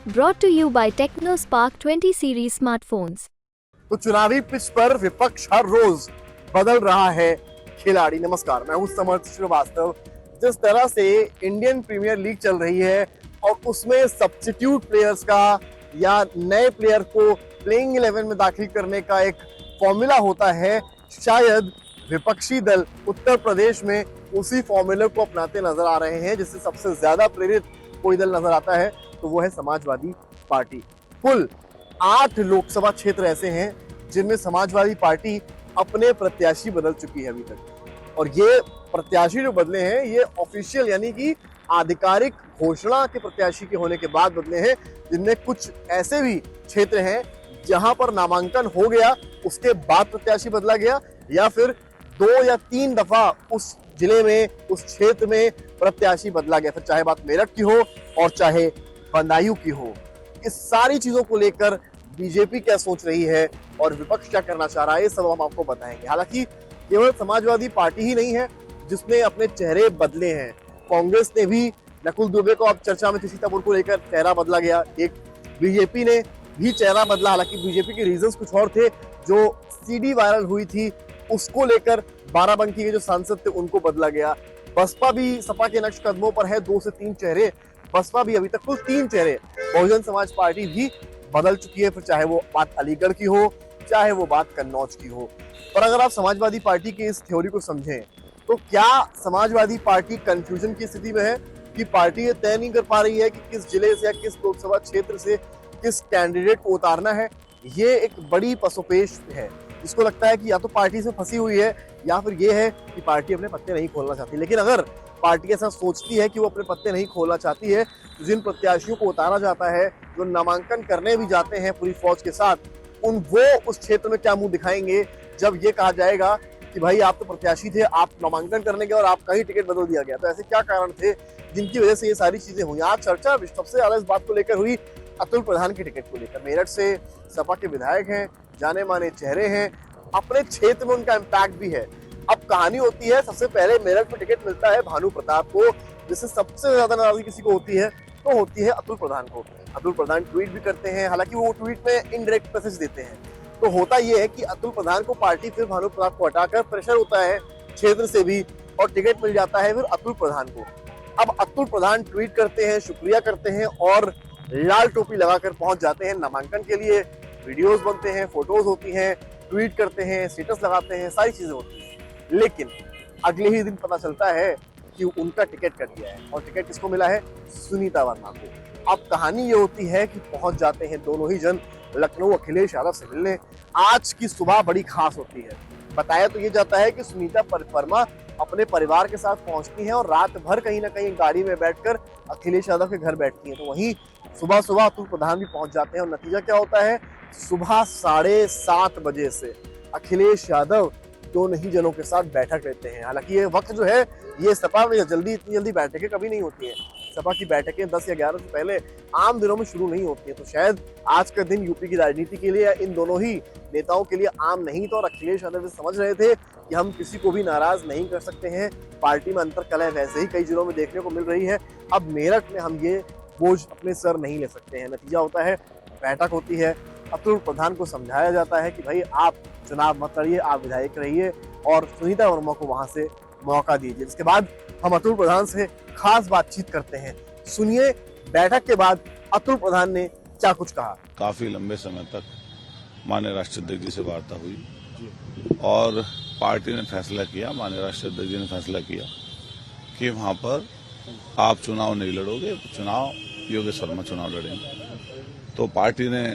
Brought to you by TechnoSpark 20 series smartphones. तो चुनावी pitch पर विपक्ष हर रोज बदल रहा है खिलाड़ी। नमस्कार, मैं हूं समर्थ श्रीवास्तव। जिस तरह से इंडियन प्रीमियर लीग चल रही है और उसमें सब्स्टिट्यूट प्लेयर्स का या नए प्लेयर को प्लेइंग 11 में दाखिल करने का एक फॉर्मूला होता है, शायद विपक्षी दल उत्तर प्रदेश में उसी फॉर्मूले को अपनाते नजर आ रहे हैं। जिससे सबसे ज्यादा प्रेरित कोई दल नजर आता है तो वो है समाजवादी पार्टी। कुल 8 लोकसभा क्षेत्र ऐसे हैं जिनमें समाजवादी पार्टी अपने प्रत्याशी बदल चुकी है अभी तक। और ये प्रत्याशी जो बदले हैं ये ऑफिशियल यानी कि आधिकारिक घोषणा के प्रत्याशी के होने के बाद बदले हैं, जिनमें कुछ ऐसे भी क्षेत्र हैं जहां पर नामांकन हो गया उसके बाद प्रत्याशी बदला गया, या फिर 2 या 3 दफा उस जिले में उस क्षेत्र में प्रत्याशी बदला गया। फिर चाहे बात मेरठ की हो और चाहे बदायूं की हो। इस सारी चीजों को लेकर बीजेपी क्या सोच रही है और विपक्ष क्या करना चाह रहा है, ये सब हम आपको बताएंगे। हालांकि केवल समाजवादी पार्टी ही नहीं है जिसने अपने चेहरे बदले हैं। कांग्रेस ने भी नकुल दुबे को अब चर्चा में थी, सीतापुर को लेकर चेहरा बदला गया। एक बीजेपी ने भी चेहरा बदला, हालांकि बीजेपी के रीजंस कुछ और थे। जो सीडी वायरल हुई थी उसको लेकर बाराबंकी के जो सांसद थे उनको बदला गया। बसपा भी सपा के नक्श कदमों पर है, 2 से 3 चेहरे। बसपा भी अभी तक कुल 3 चेहरे। बहुजन समाज पार्टी भी बदल चुकी है, फिर चाहे वो बात अलीगढ़ की हो चाहे वो बात कन्नौज की हो। पर अगर आप समाजवादी पार्टी की इस थ्योरी को समझें तो क्या समाजवादी पार्टी कंफ्यूजन की स्थिति में है कि पार्टी ये तय नहीं कर पा रही है कि किस जिले से या किस लोकसभा क्षेत्र से किस कैंडिडेट को उतारना है। ये एक बड़ी पसोपेश है। इसको लगता है कि या तो पार्टी से फंसी हुई है या फिर ये है कि पार्टी अपने पत्ते नहीं खोलना चाहती। लेकिन अगर पार्टी ऐसा सोचती है कि वो अपने पत्ते नहीं खोलना चाहती है तो जिन प्रत्याशियों को उतारा जाता है, जो नामांकन करने भी जाते हैं पूरी फौज के साथ, वो उस क्षेत्र में क्या मुंह दिखाएंगे जब ये कहा जाएगा कि भाई आप तो प्रत्याशी थे, आप नामांकन करने गए और आपका ही टिकट बदल दिया गया। तो ऐसे क्या कारण थे जिनकी वजह से ये सारी चीजें हुई। आज चर्चा सबसे ज्यादा इस बात को लेकर हुई अतुल प्रधान के टिकट को लेकर। मेरठ से सपा के विधायक हैं, जाने माने चेहरे हैं, अपने क्षेत्र में उनका इम्पैक्ट भी है। अब कहानी होती है, सबसे पहले मेरठ में टिकट मिलता है भानु प्रताप को, जिससे सबसे ज्यादा नाराजगी किसी को होती है तो होती है अतुल प्रधान को। अतुल प्रधान ट्वीट भी करते हैं, हालांकि वो ट्वीट में इनडायरेक्ट मैसेज देते हैं। तो होता ये है कि अतुल प्रधान को पार्टी फिर भानु प्रताप को हटाकर प्रेशर होता है क्षेत्र से भी और टिकट मिल जाता है फिर अतुल प्रधान को। अब अतुल प्रधान ट्वीट करते हैं, शुक्रिया करते हैं और लाल टोपी लगाकर पहुंच जाते हैं नामांकन के लिए। वीडियोस बनते हैं, फोटोज होती हैं, ट्वीट करते हैं, स्टेटस लगाते हैं, सारी चीजें होती हैं। लेकिन अगले ही दिन पता चलता है कि उनका टिकट कट गया है। और टिकट किसको मिला है? सुनीता वर्मा को। अब कहानी ये होती है कि पहुंच जाते हैं दोनों ही जन लखनऊ अखिलेश यादव से मिलने। आज की सुबह बड़ी खास होती है। बताया तो ये जाता है कि सुनीता वर्मा अपने परिवार के साथ पहुंचती हैं और रात भर कहीं ना कहीं गाड़ी में बैठकर अखिलेश यादव के घर बैठती हैं। तो वहीं सुबह सुबह अतुल प्रधान भी पहुंच जाते हैं और नतीजा क्या होता है? सुबह 7:30 बजे से अखिलेश यादव दोनों ही जनों के साथ बैठक लेते हैं। हालांकि ये वक्त जो है ये सपा में इतनी जल्दी बैठकें कभी नहीं होती हैं। सपा की बैठकें 10 या 11 से पहले आम दिनों में शुरू नहीं होती है। तो शायद आज का दिन यूपी की राजनीति के लिए इन दोनों ही नेताओं के लिए आम नहीं था और अखिलेश यादव समझ रहे थे कि हम किसी को भी नाराज नहीं कर सकते हैं। पार्टी में अंतर कलह वैसे ही कई जिलों में देखने को मिल रही है। अब मेरठ में हम ये बोझ अपने सर नहीं ले सकते हैं। नतीजा होता है, बैठक होती है, अतुल प्रधान को समझाया जाता है कि भाई आप चुनाव मत लड़िए, आप विधायक रहिए और सुनीता वर्मा को वहां से मौका दीजिए। इसके बाद हम अतुल प्रधान से खास बातचीत करते हैं। सुनिए बैठक के बाद अतुल प्रधान ने क्या कुछ कहा। काफी लंबे समय तक माननीय राष्ट्राध्यक्ष जी से वार्ता हुई और पार्टी ने फैसला किया, माननीय राष्ट्राध्यक्ष जी ने फैसला किया कि वहां पर आप चुनाव नहीं लड़ोगे, चुनाव योगेश वर्मा चुनाव लड़ेंगे। तो पार्टी ने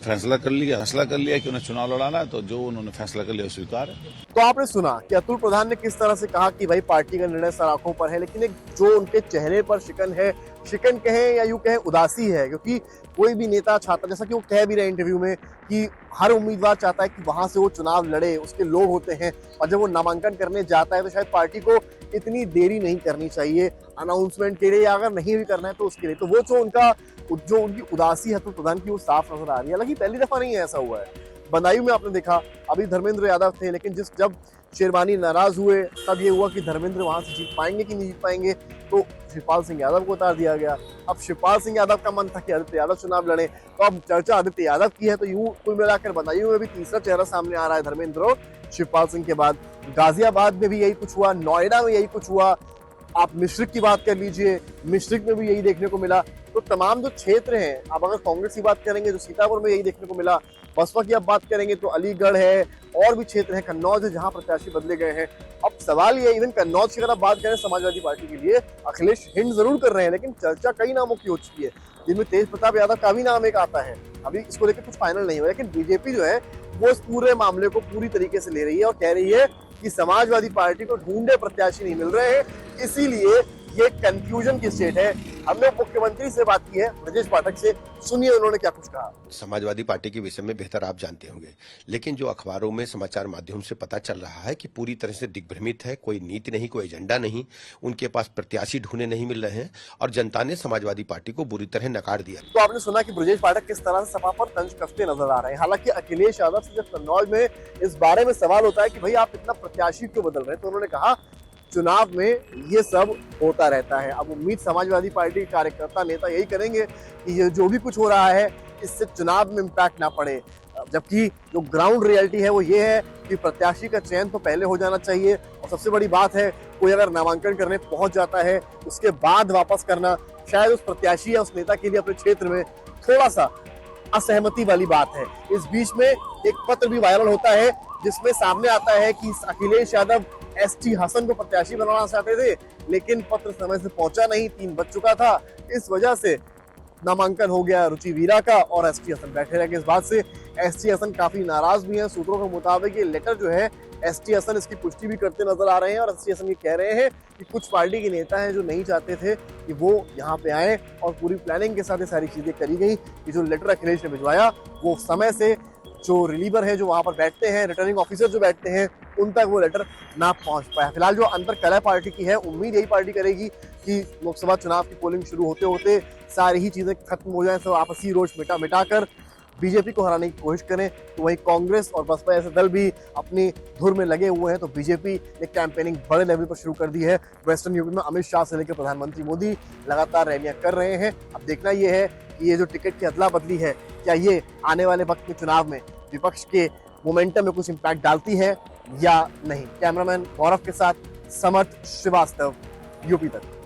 फैसला कर लिया कि उन्हें चुनाव लड़ाना है, तो जो उन्होंने फैसला कर लिया स्वीकार है। तो आपने सुना कि अतुल प्रधान ने किस तरह से कहा कि भाई पार्टी का निर्णय सराखों पर है, लेकिन एक जो उनके चेहरे पर शिकन है, शिकन कहें या यूं कहें उदासी है। क्योंकि कोई भी नेता चाहता, जैसा कि वो कह भी रहे इंटरव्यू में, कि हर उम्मीदवार चाहता है कि वहां से वो चुनाव लड़े, उसके लोग होते हैं और जब वो नामांकन करने जाता है तो शायद पार्टी को इतनी देरी नहीं करनी चाहिए अनाउंसमेंट के लिए, या अगर नहीं भी करना है तो उसके लिए। तो वो जो उनकी उदासी है अतुल प्रधान की वो साफ नजर आ रही है। हालांकि पहली दफा नहीं है ऐसा हुआ है। बदायूं में आपने देखा अभी धर्मेंद्र यादव थे, लेकिन जब शेरवानी नाराज हुए तब ये हुआ कि धर्मेंद्र वहां से जीत पाएंगे कि नहीं जीत पाएंगे। तो शिवपाल सिंह यादव को उतार दिया गया। अब शिवपाल सिंह यादव का मन था कि आदित्य यादव चुनाव लड़े, तो अब चर्चा आदित्य यादव की है। तो यूं कुल मिलाकर बदायूं में भी तीसरा चेहरा सामने आ रहा है धर्मेंद्र और शिवपाल सिंह के बाद। गाजियाबाद में भी यही कुछ हुआ, नोएडा में यही कुछ हुआ, आप मिश्रिक की बात कर लीजिए, मिश्रिक में भी यही देखने को मिला। तो तमाम जो क्षेत्र हैं, आप अगर कांग्रेस की बात करेंगे तो सीतापुर में यही देखने को मिला, बसपा की आप बात करेंगे तो अलीगढ़ है, और भी क्षेत्र है, कन्नौज है, जहां प्रत्याशी बदले गए हैं। अब सवाल ये, इवन कन्नौज की अगर आप बात करें समाजवादी पार्टी के लिए, अखिलेश हिंट जरूर कर रहे हैं, लेकिन चर्चा कई नामों की हो चुकी है, जिनमें तेज प्रताप यादव का भी नाम एक आता है। अभी इसको लेकर कुछ फाइनल नहीं हुआ, लेकिन बीजेपी जो है वो इस पूरे मामले को पूरी तरीके से ले रही है और कह रही है कि समाजवादी पार्टी को ढूंढे प्रत्याशी नहीं मिल रहे हैं, इसीलिए ये कंफ्यूजन की स्टेट है। हमने मुख्यमंत्री से बात की है, ब्रजेश पाठक से, सुनिए उन्होंने क्या कुछ कहा। समाजवादी पार्टी के विषय में बेहतर आप जानते होंगे, लेकिन जो अखबारों में समाचार माध्यम से पता चल रहा है कि पूरी तरह से दिग्भ्रमित है, कोई नीति नहीं, कोई एजेंडा नहीं, उनके पास प्रत्याशी ढूंढे नहीं मिल रहे हैं और जनता ने समाजवादी पार्टी को बुरी तरह नकार दिया। तो आपने सुना कि ब्रजेश पाठक किस तरह से सपा पर तंज कसते नजर आ रहे हैं। हालांकि अखिलेश यादव से जब कन्नौज में इस बारे में सवाल होता है कि भाई आप इतना प्रत्याशी क्यों बदल रहे हैं, तो उन्होंने कहा चुनाव में ये सब होता रहता है। अब उम्मीद समाजवादी पार्टी के कार्यकर्ता नेता यही करेंगे कि ये जो भी कुछ हो रहा है इससे चुनाव में इम्पैक्ट ना पड़े, जबकि जो ग्राउंड रियलिटी है वो ये है कि प्रत्याशी का चयन तो पहले हो जाना चाहिए। और सबसे बड़ी बात है, कोई अगर नामांकन करने पहुंच जाता है उसके बाद वापस करना शायद उस प्रत्याशी या उस नेता के लिए अपने क्षेत्र में थोड़ा सा असहमति वाली बात है। इस बीच में एक पत्र भी वायरल होता है जिसमें सामने आता है कि अखिलेश यादव एसटी हसन को प्रत्याशी बनाना चाहते थे, लेकिन पत्र समय से पहुंचा नहीं, 3 बज चुका था, इस वजह से नामांकन हो गया रुचि वीरा का और एसटी हसन बैठे रह गए। इस बात से एसटी हसन काफी नाराज भी हैं। सूत्रों के मुताबिक ये लेटर जो है एसटी हसन इसकी पुष्टि भी करते नजर आ रहे हैं और एसटी हसन ये कह रहे हैं कि कुछ पार्टी के नेता हैं जो नहीं चाहते थे कि वो यहाँ पे आए, और पूरी प्लानिंग के साथ ये सारी चीजें करी गई कि जो लेटर अखिलेश ने भिजवाया वो समय से जो रिलीवर है, जो वहां पर बैठते हैं, रिटर्निंग ऑफिसर जो बैठते हैं, उन तक वो लेटर ना पहुंच पाया। फिलहाल जो अंतर कलह पार्टी की है, उम्मीद यही पार्टी करेगी कि लोकसभा चुनाव की पोलिंग शुरू होते होते सारी ही चीजें खत्म हो जाएं, सब आपसी रोष मिटाकर बीजेपी को हराने की कोशिश करें। तो वहीं कांग्रेस और बसपा ऐसे दल भी अपनी धुर में लगे हुए हैं। तो बीजेपी ने कैंपेनिंग बड़े लेवल पर शुरू कर दी है। वेस्टर्न यूपी में अमित शाह से लेकर प्रधानमंत्री मोदी लगातार रैलियां कर रहे हैं। अब देखना यह है कि ये जो टिकट की अदला बदली है, क्या ये आने वाले वक्त के चुनाव में विपक्ष के मोमेंटम में कुछ इम्पैक्ट डालती है या नहीं। कैमरामैन गौरव के साथ समर्थ श्रीवास्तव, यूपी तक।